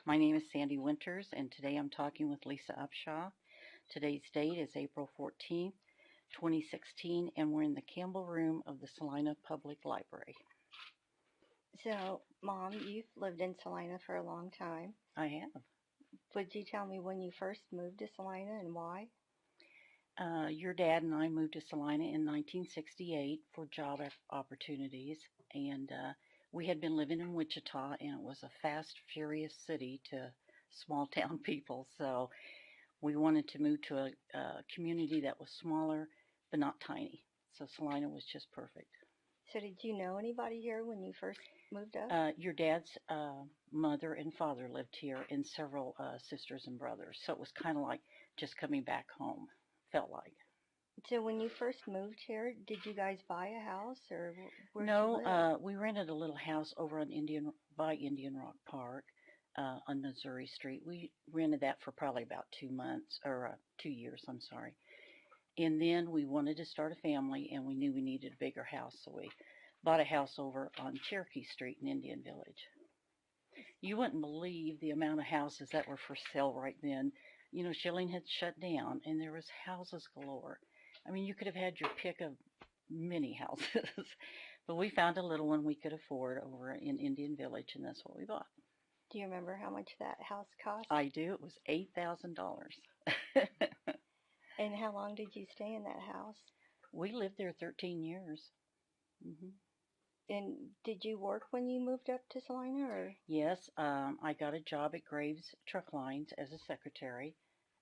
My name is Sandy Winters, and today I'm talking with Lisa Upshaw. Today's date is April 14th, 2016, and we're in the Campbell Room of the Salina Public Library. So, Mom, you've lived in Salina for a long time. I have. Would you tell me when you first moved to Salina and why? Your dad and I moved to Salina in 1968 for job opportunities, and we had been living in Wichita, and it was a fast, furious city to small town people, so we wanted to move to a community that was smaller but not tiny. So Salina was just perfect. So, did you know anybody here when you first moved up? Your dad's mother and father lived here, and several sisters and brothers. So it was kind of like just coming back home, felt like. So, when you first moved here, did you guys buy a house or where'd you No, live? we rented a little house over on Indian Rock Park on Missouri Street. We rented that for probably about 2 months or 2 years. I'm sorry. And then we wanted to start a family, and we knew we needed a bigger house, so we bought a house over on Cherokee Street in Indian Village. You wouldn't believe the amount of houses that were for sale right then. You know, Schilling had shut down, and there was houses galore. I mean, you could have had your pick of many houses, but we found a little one we could afford over in Indian Village, and that's what we bought. Do you remember how much that house cost? I do. It was $8,000. And how long did you stay in that house? We lived there 13 years. hmm And did you work when you moved up to Salina or? Yes, I got a job at Graves Truck Lines as a secretary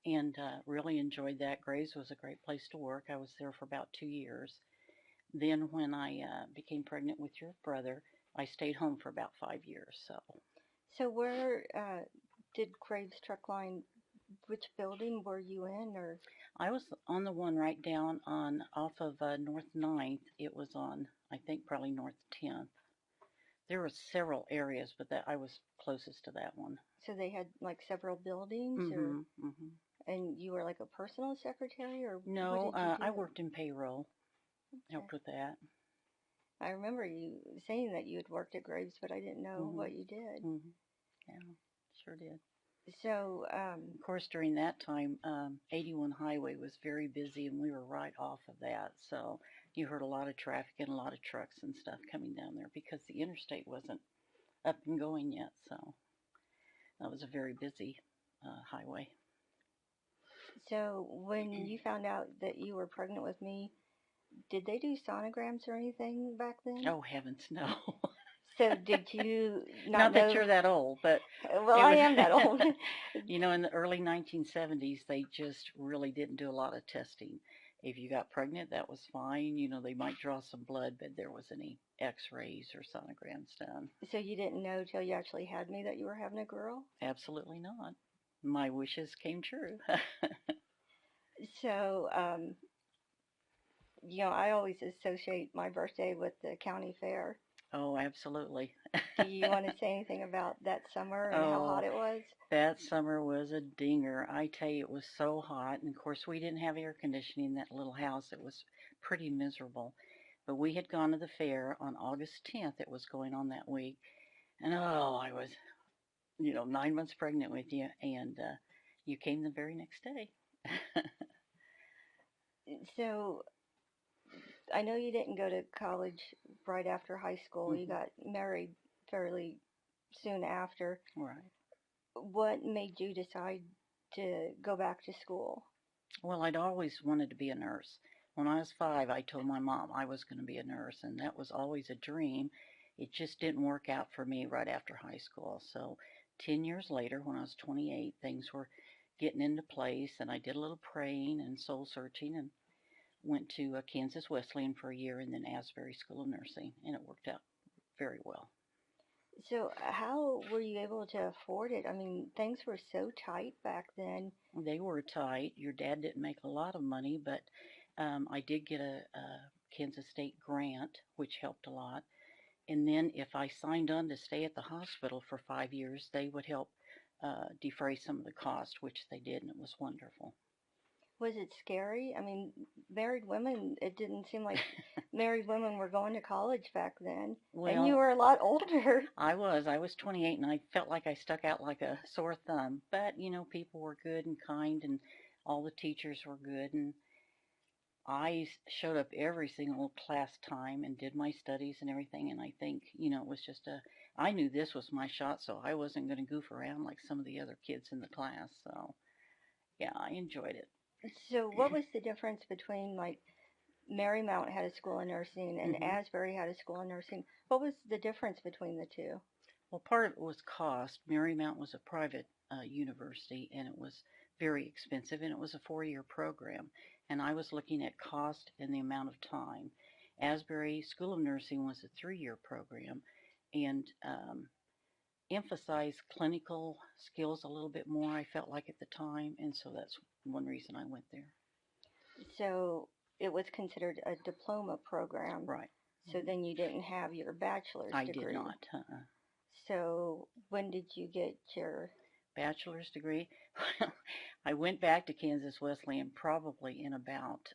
and really enjoyed that. Graves was a great place to work. I was there for about 2 years. Then, when I became pregnant with your brother, I stayed home for about 5 years. So So, where did Graves Truck Line, which building were you in or? I was on the one right down on off of North Ninth. It was on, I think, probably North 10th. There were several areas, but that I was closest to that one. So they had like several buildings or? Mhm. Mhm. And you were like a personal secretary, or what No, did you I do? worked in payroll. Okay. Helped with that. I remember you saying that you had worked at Graves, but I didn't know Mhm. what you did. Mhm. Yeah, sure did. So, Of course, during that time, 81 Highway was very busy, and we were right off of that. So you heard a lot of traffic and a lot of trucks and stuff coming down there because the interstate wasn't up and going yet. So that was a very busy highway. so when you found out that you were pregnant with me, did they do sonograms or anything back then? Oh heavens, no! So did you not Not that know? you're that old, but Well, it I was, am that old. in the early 1970s, they just really didn't do a lot of testing. If you got pregnant, that was fine. They might draw some blood, but there was any x-rays or sonograms done. So you didn't know till you actually had me that you were having a girl? Absolutely not. My wishes came true. So, I always associate my birthday with the county fair. Oh, absolutely. Do you want to say anything about that summer and how hot Oh, it was? that summer was a dinger. I tell you, it was so hot. And of course, we didn't have air conditioning in that little house. It was pretty miserable. But we had gone to the fair on August 10th. It was going on that week. And oh, I was, 9 months pregnant with you. And you came the very next day. So, I know you didn't go to college right after high school. You hmm got married fairly soon after. Right. What made you decide to go back to school? Well, I'd always wanted to be a nurse. When I was 5, I told my mom I was going to be a nurse, and that was always a dream. It just didn't work out for me right after high school. So, 10 years later, when I was 28, things were getting into place, and I did a little praying and soul searching and went to Kansas Wesleyan for a year and then Asbury School of Nursing, and it worked out very well. So, how were you able to afford it? I mean, things were so tight back then. They were tight. Your dad didn't make a lot of money, but I did get a Kansas State grant, which helped a lot. And then if I signed on to stay at the hospital for 5 years, they would help defray some of the cost, which they did, and it was wonderful. Was it scary? I mean, married women, it didn't seem like married women were going to college back then. And you Well, were a lot older. I was 28 and I felt like I stuck out like a sore thumb. But, people were good and kind and all the teachers were good. And I showed up every single class time and did my studies and everything. And I think, it was I knew this was my shot, so I wasn't going to goof around like some of the other kids in the class. So, yeah, I enjoyed it. So what was the difference between like Marymount had a school of nursing and hmm Asbury had a school of nursing? What was the difference between the two? Well, part of it was cost. Marymount was a private university and it was very expensive and it was a 4-year program. And I was looking at cost and the amount of time. Asbury School of Nursing was a 3-year program and emphasized clinical skills a little bit more, I felt like at the time. And so that's one reason I went there. So it was considered a diploma program. Right. So then you didn't have your bachelor's I did degree. not. So when did you get your Bachelor's degree. I went back to Kansas Wesleyan probably in about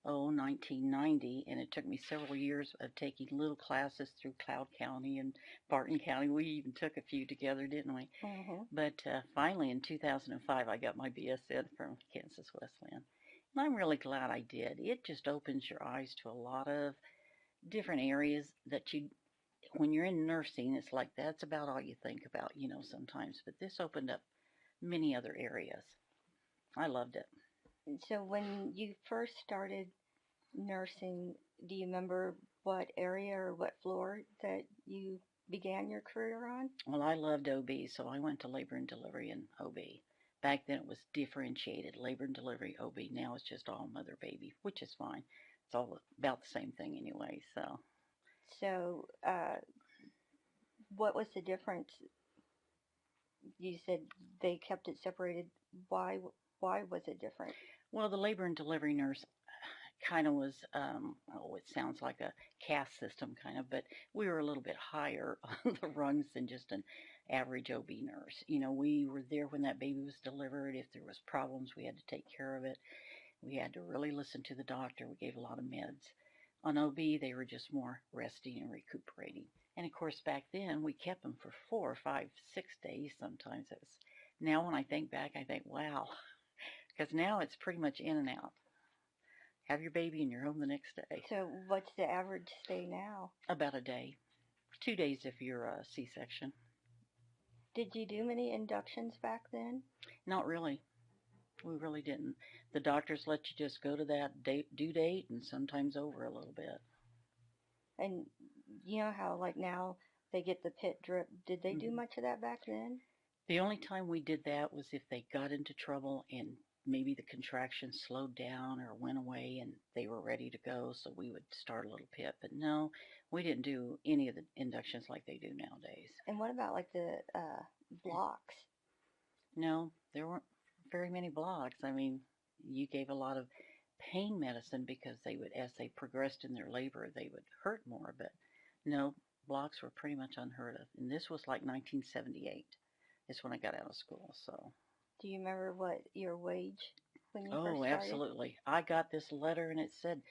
1990, and it took me several years of taking little classes through Cloud County and Barton County. We even took a few together, didn't we? hmm But finally, in 2005, I got my BSN from Kansas Wesleyan. And I'm really glad I did. It just opens your eyes to a lot of different areas that when you're in nursing, it's like that's about all you think about, sometimes. But this opened up many other areas. I loved it. So when you first started nursing, do you remember what area or what floor that you began your career on? Well, I loved OB, so I went to labor and delivery and OB. Back then it was differentiated labor and delivery, OB. Now it's just all mother baby, which is fine. It's all about the same thing anyway. So, So what was the difference? You said they kept it separated. Why why was it different? well, the labor and delivery nurse kind of was, it sounds like a caste system kind of, but we were a little bit higher on the rungs than just an average OB nurse. We were there when that baby was delivered. If there was problems, we had to take care of it. We had to really listen to the doctor. We gave a lot of meds. On OB, they were just more resting and recuperating. And of course, back then, we kept them for 4 or 5, 6 days sometimes. It was, now when I think back, I think, wow, because now it's pretty much in and out. Have your baby and you're home the next day. So what's the average stay now? About a day. 2 days if you're a C-section. Did you do many inductions back then? Not really. We really didn't. The doctors let you just go to that due date and sometimes over a little bit. And you know how like now they get the pit drip. Did they do hmm much of that back then? The only time we did that was if they got into trouble and maybe the contractions slowed down or went away and they were ready to go, so we would start a little pit. But no, we didn't do any of the inductions like they do nowadays. And what about like the blocks? No, there weren't very many blocks. I mean, you gave a lot of pain medicine because they would, as they progressed in their labor, they would hurt more. But no, blocks were pretty much unheard of. And this was like 1978 is when I got out of school. So, Do you remember what your wage when you first oh, started? absolutely. I got this letter and it said,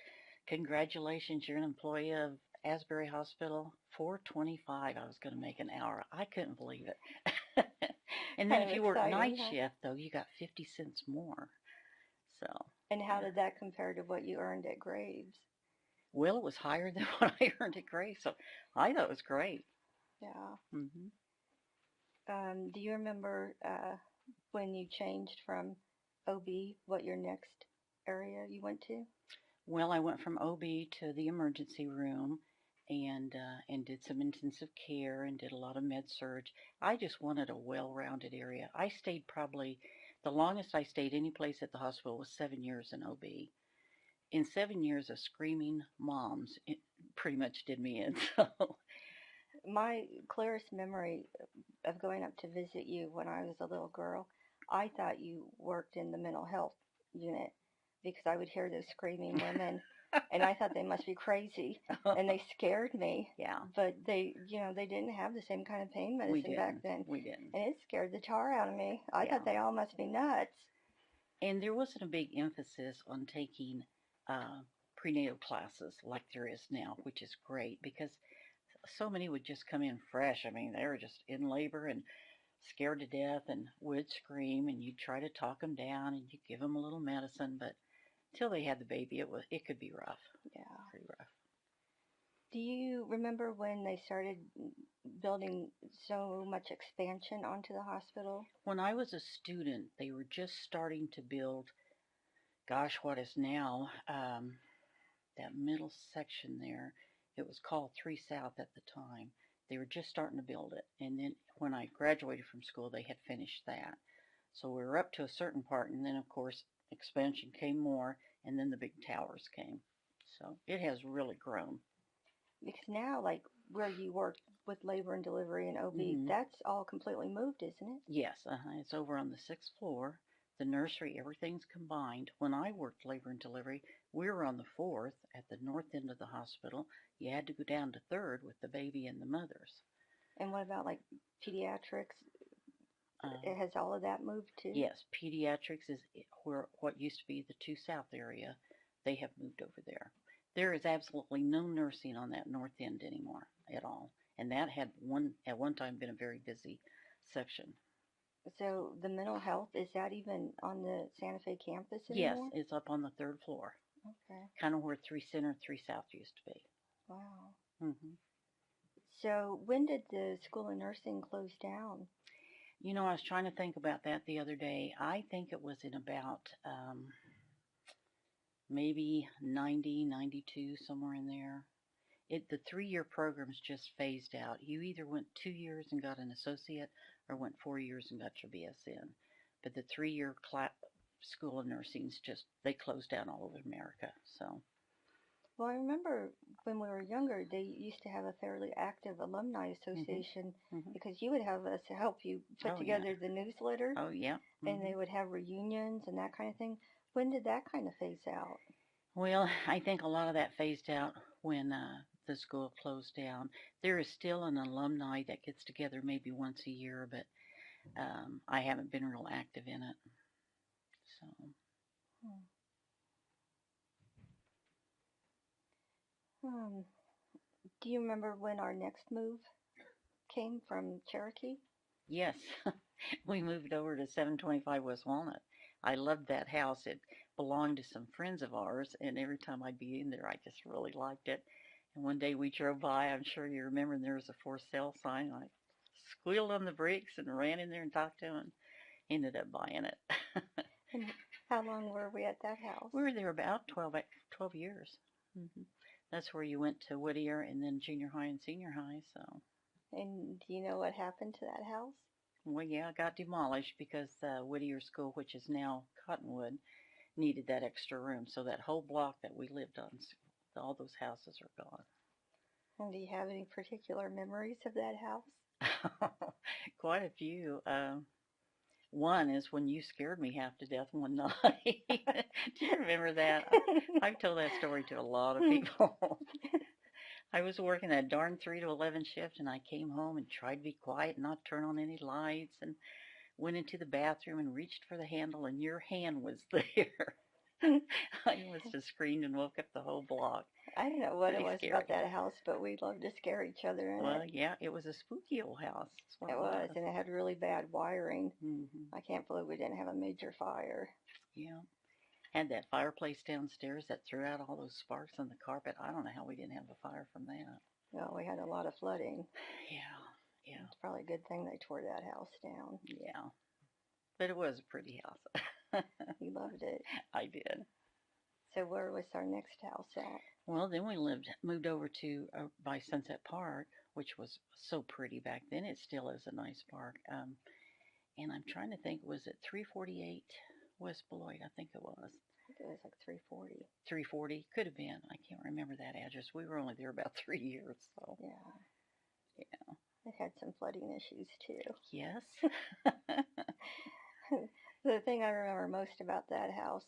"Congratulations, you're an employee of Asbury Hospital. 4.25 I was going to make an hour." I couldn't believe it. And then Kind if of you worked night exciting, huh? shift, though, you got 50 cents more. So, And how yeah. did that compare to what you earned at Graves? Well, it was higher than what I earned at Grace, so I thought it was great. Yeah. hmm Do you remember when you changed from OB, what your next area you went to? Well, I went from OB to the emergency room and did some intensive care and did a lot of med surge. I just wanted a well-rounded area. I stayed probably the longest I stayed any place at the hospital was 7 years in OB. In 7 years of screaming moms, it pretty much did me in. So, My clearest memory of going up to visit you when I was a little girl, I thought you worked in the mental health unit because I would hear those screaming women and I thought they must be crazy and they scared me. yeah, But they didn't have the same kind of pain we medicine back didn't. then We didn't. and it scared the tar out of me. I Yeah. thought they all must be nuts. And there wasn't a big emphasis on taking uh, prenatal classes like there is now, which is great because so many would just come in fresh. I mean, they were just in labor and scared to death and would scream, and you'd try to talk them down and you'd give them a little medicine, but until they had the baby, it could be rough, Yeah. pretty rough. Do you remember when they started building so much expansion onto the hospital? When I was a student, they were just starting to build, gosh, what is now that middle section there. It was called 3 South at the time. They were just starting to build it. And then when I graduated from school, they had finished that. So we were up to a certain part, and then, of course, expansion came more, and then the big towers came. So it has really grown. Because now, like where you work with labor and delivery and OB, Hmm. that's all completely moved, isn't it? Yes, it's over on the 6th floor. The nursery, everything's combined. When I worked labor and delivery, we were on the fourth at the north end of the hospital. You had to go down to third with the baby and the mothers. And what about like pediatrics? Uh, It has all of that moved too? yes, pediatrics is where what used to be the 2 South area. They have moved over there. There is absolutely no nursing on that north end anymore at all, and that had one at one time been a very busy section. So the mental health, is that even on the Santa Fe campus Yes, anymore? it's up on the 3rd floor, Okay. kind of where 3 Center, 3 South used to be. Wow. Hmm. So when did the School of Nursing close down? You know, I was trying to think about that the other day. I think it was in about maybe 90, 92, somewhere in there. The 3 year programs just phased out. You either went 2 years and got an associate, or went 4 years and got your BSN. But the 3 year school of nursing's just they closed down all over America. So Well, I remember when we were younger, they used to have a fairly active alumni hmm association hmm because you would have us help you put oh yeah, together the newsletter oh yeah. and Hmm. they would have reunions and that kind of thing. When did that kind of phase out? Well, I think a lot of that phased out when the school closed down. There is still an alumni that gets together maybe once a year, but I haven't been real active in it. So Hmm. Hmm. Do you remember when our next move came from Cherokee? yes, we moved over to 725 West Walnut. I loved that house. It belonged to some friends of ours, and every time I'd be in there, I just really liked it. And one day we drove by, I'm sure you remember, and there was a for sale sign. I squealed on the brakes and ran in there and talked to him and ended up buying it. And how long were we at that house? We were there about 12 years. Hmm. That's where you went to Whittier and then junior high and senior high. So, And do you know what happened to that house? well, yeah, it got demolished because Whittier School, which is now Cottonwood, needed that extra room. So that whole block that we lived on, all those houses are And do you have any particular memories of that gone. Quite a few. One is when you scared me half to death one night. Do you remember that? house? I've told that story to a lot of people. I was working that darn 3 to 11 shift, and I came home and tried to be quiet and not turn on any lights, and went into the bathroom and reached for the handle, and your hand was there. I must have screamed and woke up the whole block. I don't know what it Pretty was about scary. that house, but we loved to scare each other in it. Well, yeah, it was a spooky old house. That's what It it was, was. and it had really bad wiring. Hmm. I can't believe we didn't have a major fire. Yeah. Had that fireplace downstairs that threw out all those sparks on the carpet. I don't know how we didn't have a fire from that. No, we had a lot of flooding. Yeah, yeah, It's probably a good thing they tore that house down. yeah. But it was a pretty house. We loved it. I did. So where was our next house at? Well, then we moved over to by Sunset Park, which was so pretty back then. It still is a nice park. And I'm trying to think, was it 348 West Beloit? I think it was. I think it was like 340. 340 could have been. I can't remember that address. We were only there about 3 years, so Yeah, yeah. it had some flooding issues too. Yes. The thing I remember most about that house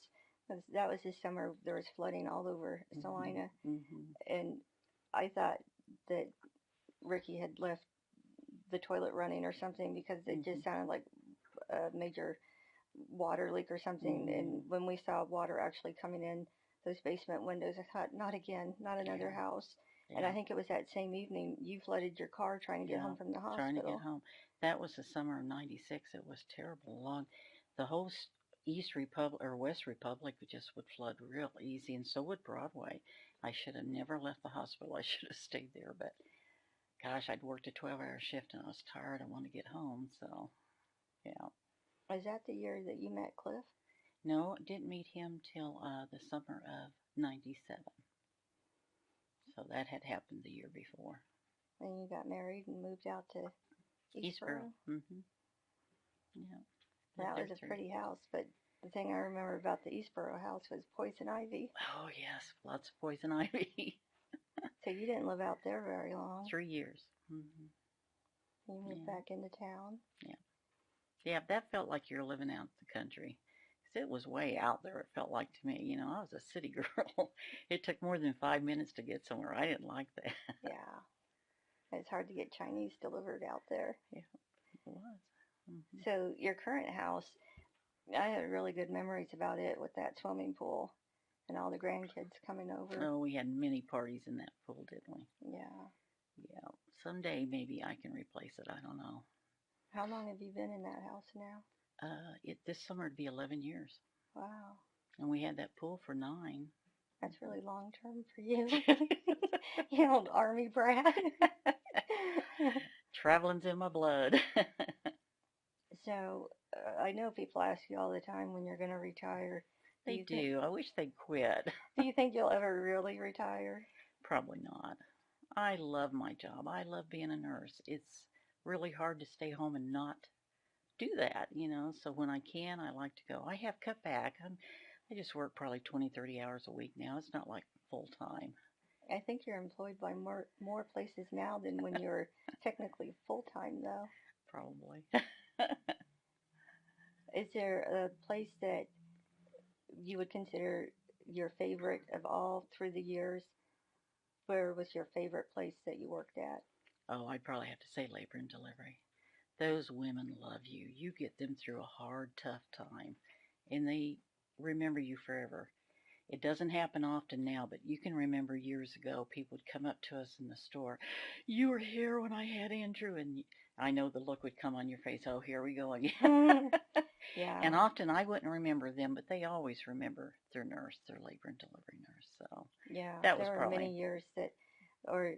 was that was the summer there was flooding all over Hmm. Salina, Hmm. and I thought that Ricky had left the toilet running or something because it Hmm. just sounded like a major water leak or something. And Mhm. when we saw water actually coming in those basement windows, I thought, not again, not another Yeah. house. And I Yeah. think it was that same evening you flooded your car trying to get Yeah. home from the Trying to get hospital. home. That was the summer of '96. It was terrible. Long, the whole East Republic or West Republic just would flood real easy, and so would Broadway. I should have never left the hospital. I should have stayed there, but gosh, I'd worked a 12-hour shift and I was tired. I wanted to get home, so yeah. Was that the year that you met Cliff? No, didn't meet him till the summer of '97. So that had happened the year before. And you got married and moved out to Eastboro. Eastboro? Yeah. Lived That there was a 3 years. pretty house, but the thing I remember about the Eastboro house was poison ivy. Oh yes, lots of poison ivy. So you didn't live out there very long. 3 years. You moved Yeah. back into town. Yeah. Yeah. That felt like you're living out the country. 'Cause it was way out there. It felt like to me. I was a city girl. It took more than 5 minutes to get somewhere. I didn't like that. Yeah, it's hard to get Chinese delivered out there. Yeah, it was. Hmm. So your current house, I had really good memories about it with that swimming pool and all the grandkids coming over. Oh, we had many parties in that pool, didn't we? Yeah. Yeah. Someday maybe I can replace it. I don't know. How long have you been in that house now? It this summer would be 11 years, Wow. and we had that pool for 9. That's really long term for you. You old army brat. Traveling's in my blood. So I know people ask you all the time when you're going to retire. Do They you think do. I wish they'd quit. do you think you'll ever really retire? Probably not. I love my job. I love being a nurse. It's really hard to stay home and not do that. So when I can, I like to go. I have cut back. I just work probably 20, 30 hours a week now. It's not like full time. I think you're employed by more places now than when you were technically full time though. Probably. Is there a place that you would consider your favorite of all through the years? Where was your favorite place that you worked at? Oh, I'd probably have to say labor and delivery. Those women love you. You get them through a hard, tough time, and they remember you forever. It doesn't happen often now, but you can remember years ago, people would come up to us in the store. You were here when I had Andrew, and I know the look would come on your face. Oh, here we go again. And Yeah. often I wouldn't remember them, but they always remember their nurse, their labor and delivery nurse. So Yeah, that was there were probably, many years that, or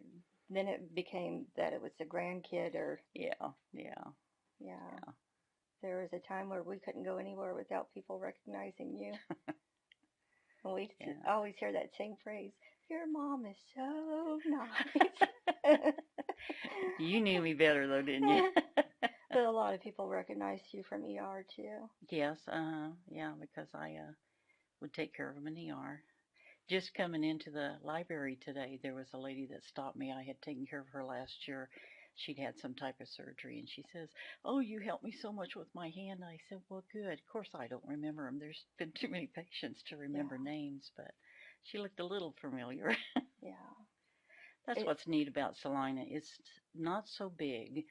then it became that it was a grandkid, or yeah, yeah, yeah, yeah, there was a time where we couldn't go anywhere without people recognizing you. And we yeah. always hear that same phrase, your mom is so nice. You knew me better though, didn't you? But a lot of people recognized you from ER too. Yes, yeah, because I would take care of them in the ER. Just coming into the library today, there was a lady that stopped me. I had taken care of her last year. She'd had some type of surgery, and she says, "Oh, you helped me so much with my hand." I said, "Well, good. Of course, I don't remember them. There's been too many patients to remember Yeah, names, but she looked a little familiar." yeah. That's It, what's neat about Salina. It's not so big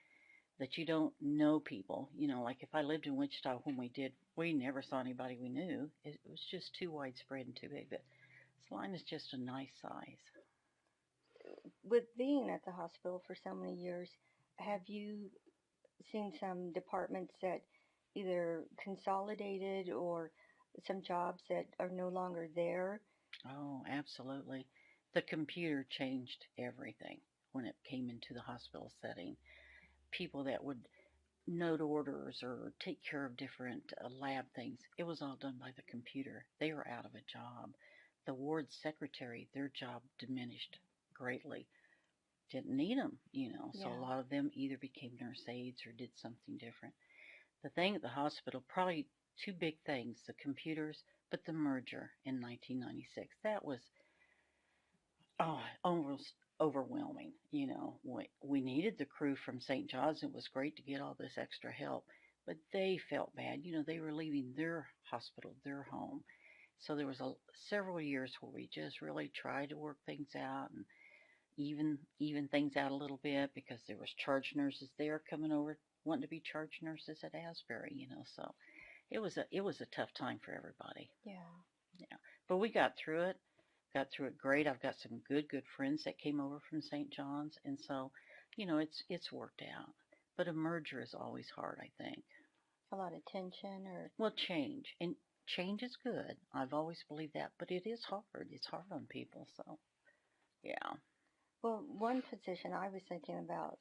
that you don't know people. Like if I lived in Wichita when we did, we never saw anybody we knew. It was just too widespread and too big. But Salina's just a nice size. with being at the hospital for so many years, have you seen some departments that either consolidated or some jobs that are no longer there? Oh, absolutely. The computer changed everything when it came into the hospital setting. People that would note orders or take care of different lab things, it was all done by the computer. They were out of a job. The ward secretary, their job diminished greatly. Didn't need them. So a Yeah, lot of them either became nurse aides or did something different. The thing at the hospital, probably two big things, the computers, but the merger in 1996. That was almost overwhelming. We needed the crew from St. John's. It was great to get all this extra help, but they felt bad. They were leaving their hospital, their home. So there was several years where we just really tried to work things out and even things out a little bit because there was charge nurses there coming over wanting to be charge nurses at Asbury. So it was a tough time for everybody. Yeah. Yeah, but we got through it. Got through it great. I've got some good friends that came over from St. John's, and so, it's worked out. But a merger is always hard, I think. A lot of tension or Well, change is good. I've always believed that, but it is hard. It's hard on people. So yeah, well, one position I was thinking about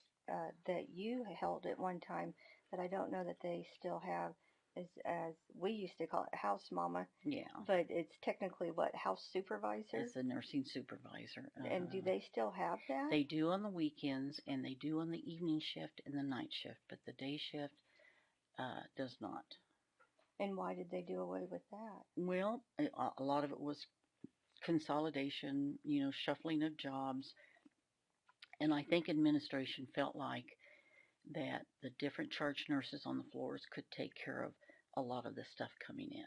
that you held at one time that I don't know that they still have is, as we used to call it, house mama, yeah. but it's technically what, house supervisor? As the nursing supervisor, And do they still have that? they do on the weekends and they do on the evening shift and the night shift, but the day shift does not. And why did they do away with that? Well, a lot of it was consolidation, shuffling of jobs, and I think administration felt like that the different charge nurses on the floors could take care of a lot of the stuff coming in.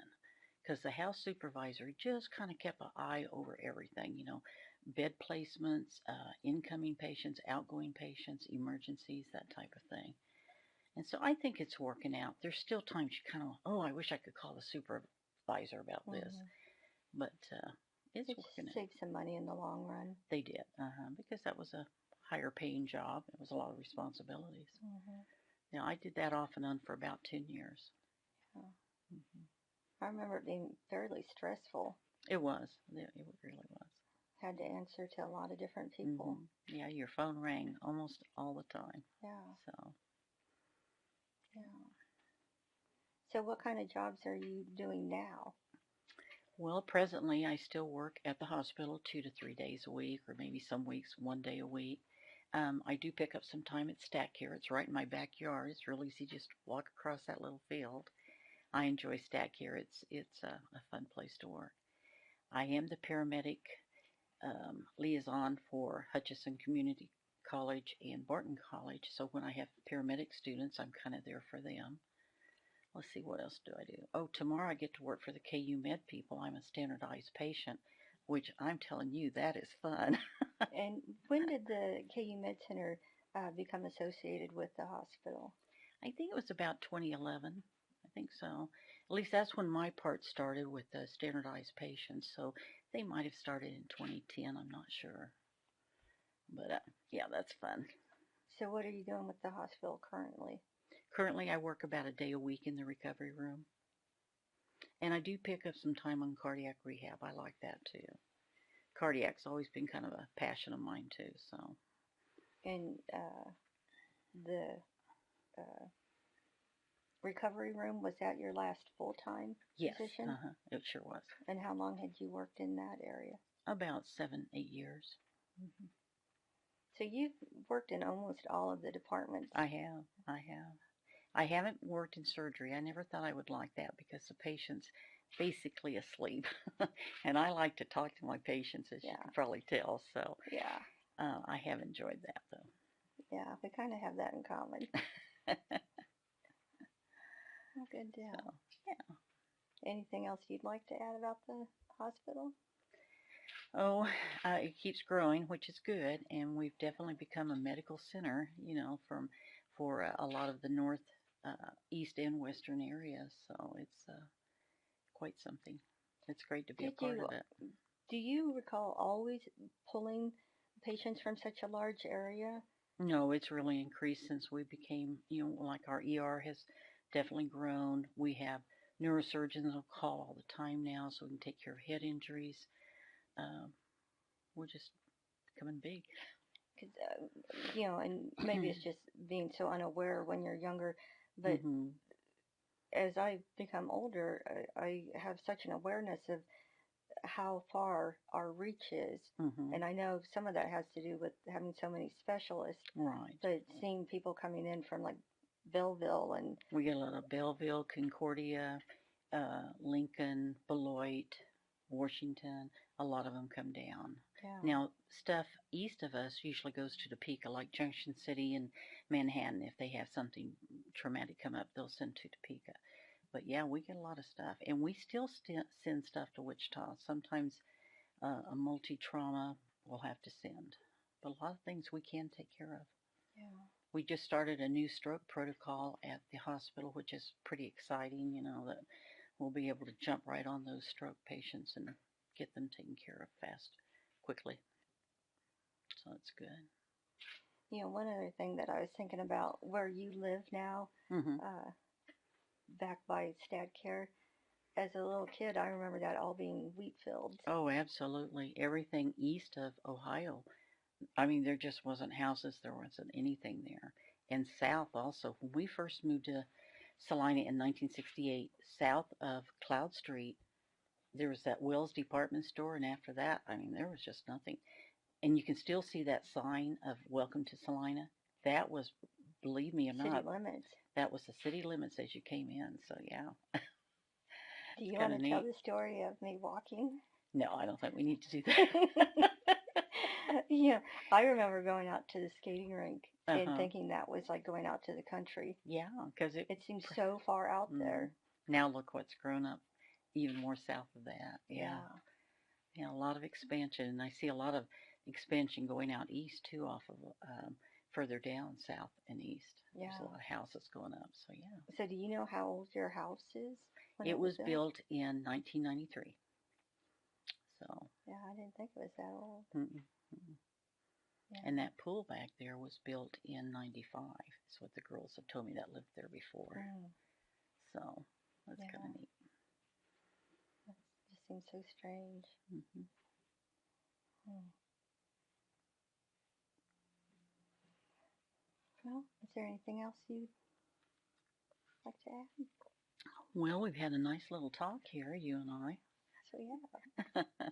Because the house supervisor just kind of kept an eye over everything, bed placements, incoming patients, outgoing patients, emergencies, that type of thing. And so I think it's working out. There's still times you kind of, oh, I wish I could call the supervisor about this, Hmm. but it's It working just out. saves some money in the long run. They did, because that was a higher paying job. It was a lot of responsibilities. Hmm. Now I did that off and on for about 10 years. Yeah. Hmm. I remember it being fairly stressful. It was. It really was. Had to answer to a lot of different people. Hmm. Yeah, your phone rang almost all the time. Yeah, So, yeah. So what kind of jobs are you doing now? well, presently I still work at the hospital 2 to 3 days a week, or maybe some weeks 1 day a week. I do pick up some time at Stack Care. It's right in my backyard. It's real easy just to walk across that little field. I enjoy Stack Care. It's a fun place to work. I am the paramedic liaison for Hutchinson Community College and Barton College. So when I have paramedic students, I'm kind of there for them. Let's see, what else do I do? Oh, tomorrow I get to work for the KU Med people. I'm a standardized patient, which I'm telling you, that is fun. And when did the KU Med Center become associated with the hospital? I think it was about 2011. I think so. At least that's when my part started with the standardized patients. So they might have started in 2010. I'm not sure. But yeah, that's fun. So what are you doing with the hospital currently? Currently, I work about a day a week in the recovery room. And I do pick up some time on cardiac rehab. I like that too. Cardiac's always been kind of a passion of mine too. So And the uh, recovery room, was that your last full-time yes, position? it sure was. And how long had you worked in that area? About 7, 8 years. Hmm. So you've worked in almost all of the departments. I have. I have. I haven't worked in surgery. I never thought I would like that because the patient's basically asleep. And I like to talk to my patients, as you Yeah, can probably tell. So yeah, I have enjoyed that, yeah. We kind of have that in common. though. Oh, good deal. So, yeah. Anything else you'd like to add about the hospital? Oh, it keeps growing, which is good. And we've definitely become a medical center, for a lot of the north, east, and western areas. So it's quite something. It's great to be a Did part you of it. do you recall always pulling patients from such a large area? No, it's really increased since we became, like our ER has definitely grown. We have neurosurgeons that'll call all the time now, so we can take care of head injuries. Um, we're just becoming big. Cause, and maybe it's just being so unaware when you're younger, but Hmm. as I become older, I have such an awareness of how far our reach is. Hmm. And I know some of that has to do with having so many specialists, Right. but seeing people coming in from like Belleville and We get a lot of Belleville, Concordia, Lincoln, Beloit, Washington. A lot of them come down. yeah, Now, stuff east of us usually goes to Topeka, like Junction City and Manhattan. If they have something traumatic come up, they'll send to Topeka. But yeah, we get a lot of stuff, and we still send stuff to Wichita. Sometimes a multi trauma we'll have to send, but a lot of things we can take care of. yeah. We just started a new stroke protocol at the hospital, which is pretty exciting, that we'll be able to jump right on those stroke patients and get them taken care of fast, quickly. So it's good. One other thing that I was thinking about where you live now, Hmm. back by Stat Care. As a little kid, I remember that all being wheat fields. Oh, absolutely. Everything east of Ohio. I mean, there just wasn't houses, there wasn't anything there. And south also. When we first moved to Salina in 1968, south of Cloud Street, there was that Will's department store, and after that, I mean, there was just nothing. And you can still see that sign of Welcome to Salina. That was, believe me or City not, limits. that was the city limits as you came in. So yeah, Do it's you kind want of to tell neat. the story of me walking? No, I don't think we need to do that. Yeah, I remember going out to the skating rink and Uh-huh. thinking that was like going out to the country. Yeah, because It seems so far out mm, there. now look what's grown up even more south of that. Yeah. Yeah, Yeah, a lot of expansion, and I see a lot of expansion going out east too, off of further down south and east. There's a yeah. lot of houses going up, so yeah. So do you know how old your house is when It it was was built? built in 1993, so Yeah, I didn't think it was that old. mm-mm, mm-mm. And Yeah. that pool back there was built in '95. Is what the girls have told me that lived there before. Mm, So that's kind yeah. of neat. That just seems so strange. Hmm. Hmm. Well, is there anything else you'd like to add? Well, we've had a nice little talk here, you and So yeah. I.